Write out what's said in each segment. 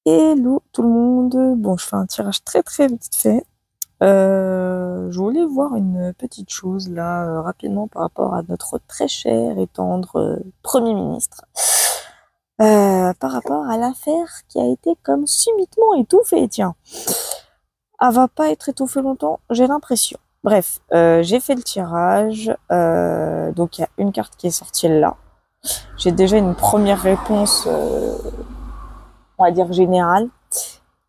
Hello tout le monde. Bon, je fais un tirage très très vite fait. Je voulais voir une petite chose là rapidement par rapport à notre très cher et tendre Premier ministre. Par rapport à l'affaire qui a été comme subitement étouffée, tiens. Elle va pas être étouffée longtemps, j'ai l'impression. Bref, j'ai fait le tirage. Donc il y a une carte qui est sortie là. J'ai déjà une première réponse, on va dire générale,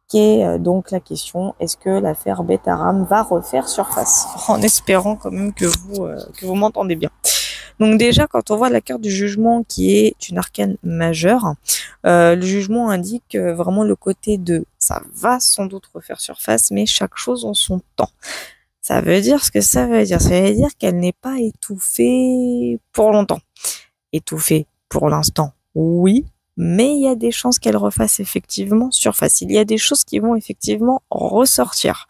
qui est donc la question, est-ce que l'affaire Betaram va refaire surface? En espérant quand même que vous m'entendez bien. Donc déjà, quand on voit la carte du jugement qui est une arcane majeure, le jugement indique vraiment le côté de ça va sans doute refaire surface, mais chaque chose en son temps. Ça veut dire ce que ça veut dire. Ça veut dire qu'elle n'est pas étouffée pour longtemps. Étouffée pour l'instant, oui, mais il y a des chances qu'elle refasse effectivement surface. Il y a des choses qui vont effectivement ressortir.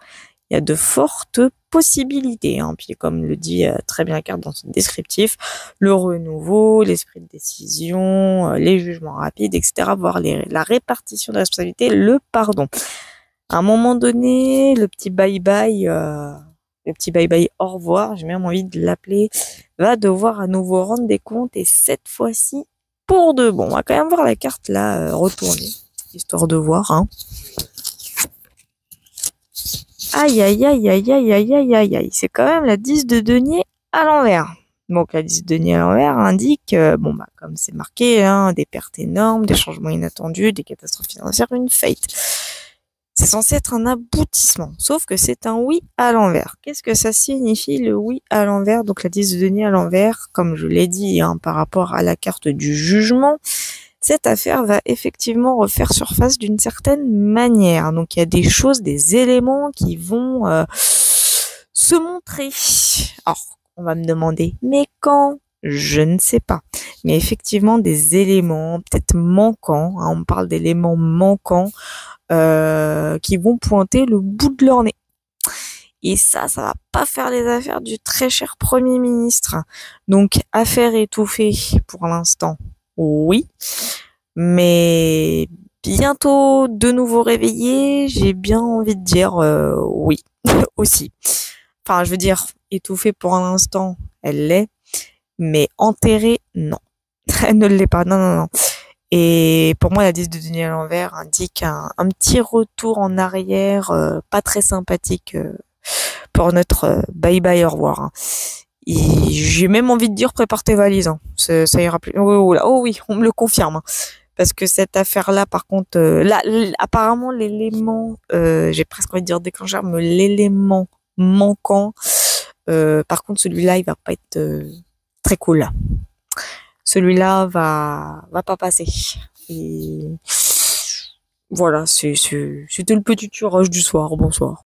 Il y a de fortes possibilités, hein. Puis comme le dit très bien la carte dans son descriptif, le renouveau, l'esprit de décision, les jugements rapides, etc., voire la répartition de la responsabilité, le pardon. À un moment donné, le petit bye-bye au revoir, j'ai même envie de l'appeler, va devoir à nouveau rendre des comptes et cette fois-ci pour de bon. On va quand même voir la carte là retourner, histoire de voir, hein. Aïe, aïe, aïe, aïe, aïe, aïe, aïe, aïe, aïe. C'est quand même la 10 de denier à l'envers. Donc la 10 de denier à l'envers indique, bon bah comme c'est marqué, hein, des pertes énormes, des changements inattendus, des catastrophes financières, une faillite. C'est censé être un aboutissement, sauf que c'est un oui à l'envers. Qu'est-ce que ça signifie le oui à l'envers? Donc la 10 de denier à l'envers, comme je l'ai dit, hein, par rapport à la carte du jugement, cette affaire va effectivement refaire surface d'une certaine manière. Donc il y a des choses, des éléments qui vont se montrer. Alors, on va me demander, mais quand? Je ne sais pas. Mais effectivement, des éléments peut-être manquants, hein, on parle d'éléments manquants qui vont pointer le bout de leur nez. Et ça va pas faire les affaires du très cher Premier ministre. Donc, affaire étouffée pour l'instant, oui. Mais bientôt de nouveau réveillé, j'ai bien envie de dire oui aussi. Enfin, je veux dire, étouffée pour l'instant, elle l'est, mais enterrée, non. Elle ne l'est pas, non, non, non. Et pour moi, la 10 de denier à l'envers indique un petit retour en arrière, pas très sympathique pour notre bye bye au revoir, hein. Et j'ai même envie de dire prépare tes valises, hein. Ça ira plus. Oh, là, oh oui, on me le confirme, hein. Parce que cette affaire-là, par contre, là, apparemment, l'élément, j'ai presque envie de dire déclencheur, mais l'élément manquant, par contre, celui-là, il va pas être très cool. Celui-là va pas passer. Et voilà, c'était le petit tirage du soir. Bonsoir.